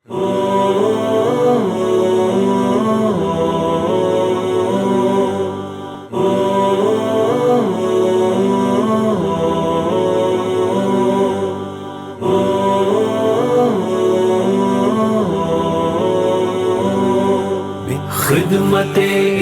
خدمت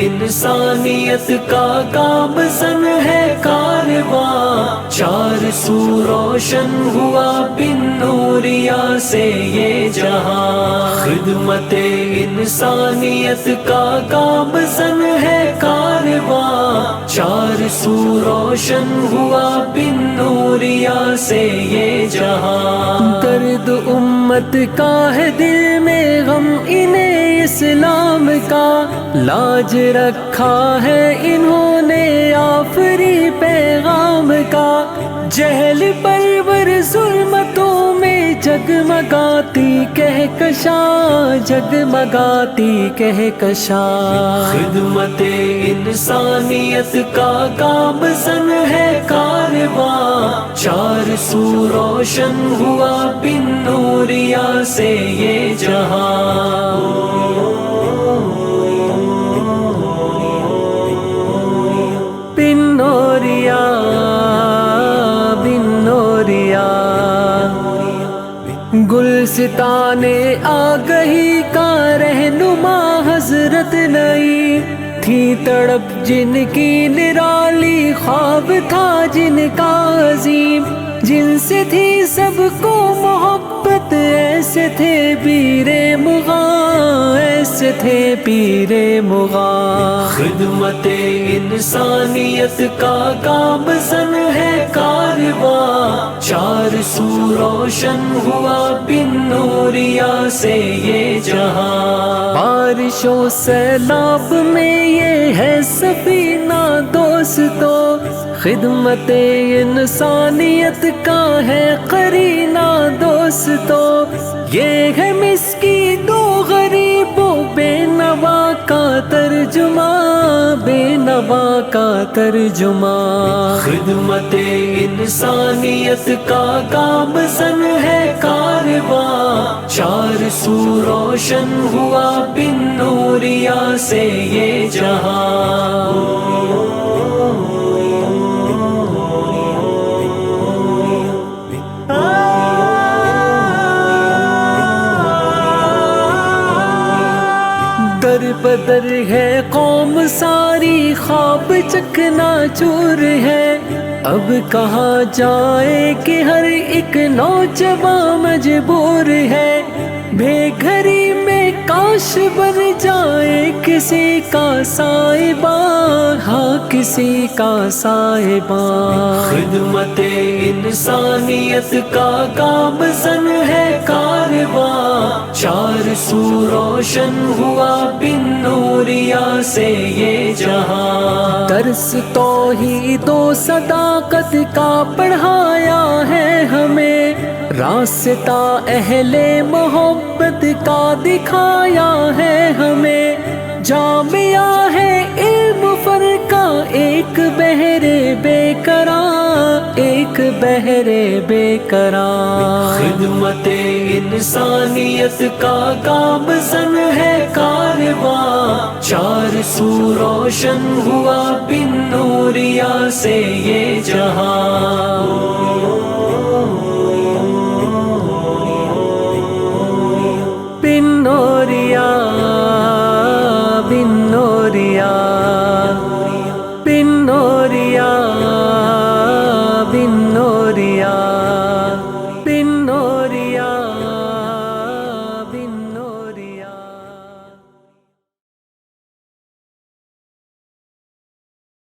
انسانیت کا کام سن ہے کارواں، چار سو روشن ہوا بن نوریا سے یہ جہاں۔ خدمت انسانیت کا کام سن ہے کارواں، چار سو روشن ہوا بن نوریا سے یہ جہاں۔ درد امت کا ہے دل میں غم انہیں اسلام کا، لاج رکھا ہے انہوں نے آفری پیغام کا۔ جہل پرور ظلمتوں میں جگمگاتی کہکشاں، جگمگاتی کہکشاں۔ خدمت انسانیت کا کام سن ہے کارواں، چار سو روشن ہوا بن نوریا سے یہ جہاں۔ بن نوریا، بن نوریا، گلستان آگہی کا رہنما حضرت نئی تھی، تڑپ جن کی نرالی، خواب تھا جن کا عظیم، جن سے تھی سب کو محبت، ایسے تھے پیر مغاں، ایسے تھے پیر مغاں۔ خدمت انسانیت کا کام سن ہے کارواں، چار سو روشن ہوا بن نوریا سے یہ جہاں۔ بارشوں سیلاب میں یہ ہے سفینہ دوستو، خدمت انسانیت کا ہے قرینہ دوستو، یہ ہے مسکین و غریب و بے نوا کا ترجمہ، بے نوا کا ترجمہ۔ خدمت انسانیت کا کام سن ہے کارواں، چار سو روشن ہوا بن نوریا سے یہ جہاں۔ در بدر ہے قوم ساری، خواب چکنا چور ہے، اب کہاں جائے کہ ہر ایک نوجوان مجبور ہے، بے گھری میں کاش بن جائے کسی کا صاحبان، ہاں کسی کا صاحبان۔ خدمت انسانیت کا کام سن ہے کارواں، چار سو روشن ہوا بن نوریا سے یہ جہاں۔ درس توحید و صداقت کا پڑھایا ہے ہمیں، راستہ اہل محبت کا دکھایا ہے ہمیں، جامعہ ہے علم فرقہ ایک بہرے بے قرار، ایک بہرے بے قرار۔ خدمت انسانیت کا کام سن ہے کارواں، چار سو روشن ہوا بن نوریا سے یہ جہاں۔